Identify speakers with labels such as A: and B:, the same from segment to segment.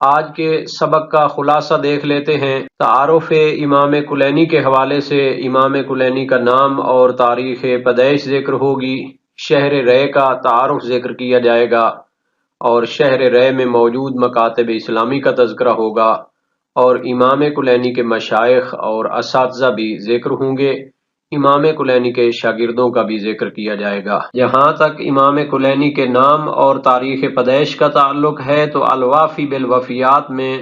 A: آج کے سبق کا خلاصہ دیکھ لیتے ہیں۔ تعارف امام کلینی کے حوالے سے امام کلینی کا نام اور تاریخ پیدائش ذکر ہوگی، شہر رے کا تعارف ذکر کیا جائے گا، اور شہر رے میں موجود مکاتب اسلامی کا تذکرہ ہوگا، اور امام کلینی کے مشائخ اور اساتذہ بھی ذکر ہوں گے، امام کلینی کے شاگردوں کا بھی ذکر کیا جائے گا۔ جہاں تک امام کلینی کے نام اور تاریخ پیدائش کا تعلق ہے تو الوافی بالوفیات میں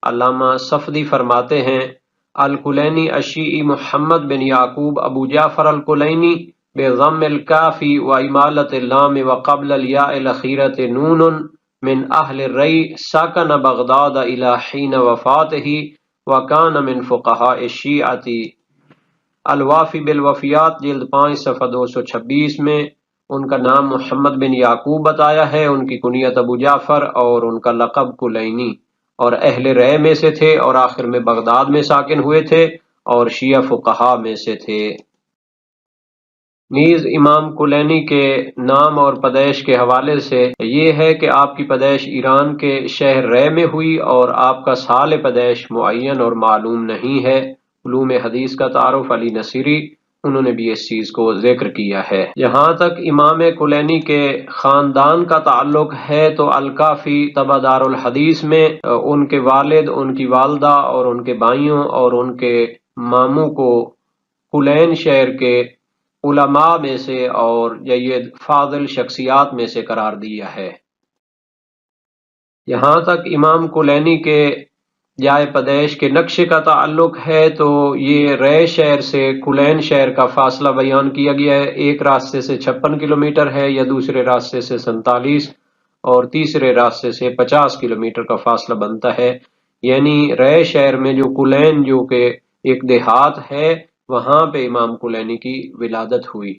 A: علامہ صفدی فرماتے ہیں، الکلینی الشیعی محمد بن یعقوب ابو جعفر الکلینی بضم الکافی و امالت اللام وقبل الیاء الاخیرۃ نون من اہل الری ساکن بغداد الی حین وفاتہ وکان من فقہاء الشیعۃ۔ الوافی بالوفیات جلد 5 صفحہ 226 میں ان کا نام محمد بن یعقوب بتایا ہے، ان کی کنیت ابو جعفر اور ان کا لقب کلینی، اور اہل رے میں سے تھے، اور آخر میں بغداد میں ساکن ہوئے تھے اور شیعہ فقہا میں سے تھے۔ نیز امام کلینی کے نام اور پیدائش کے حوالے سے یہ ہے کہ آپ کی پیدائش ایران کے شہر رے میں ہوئی، اور آپ کا سال پیدائش معین اور معلوم نہیں ہے۔ علوم حدیث کا تعارف علی نصیری، انہوں نے بھی اس چیز کو ذکر کیا ہے۔ جہاں تک امام کلینی کے خاندان کا تعلق ہے تو الکافی طبع دار الحدیث میں ان کے والد، ان کی والدہ اور ان کے بھائیوں اور ان کے ماموں کو کلین شہر کے علماء میں سے اور جید فاضل شخصیات میں سے قرار دیا ہے۔ یہاں تک امام کلینی کے جائے پیدائش کے نقشے کا تعلق ہے تو یہ رے شہر سے کلین شہر کا فاصلہ بیان کیا گیا ہے، ایک راستے سے 56 کلومیٹر ہے، یا دوسرے راستے سے 47 اور تیسرے راستے سے 50 کلومیٹر کا فاصلہ بنتا ہے۔ یعنی رے شہر میں جو کلین جو کہ ایک دیہات ہے، وہاں پہ امام کلینی کی ولادت ہوئی۔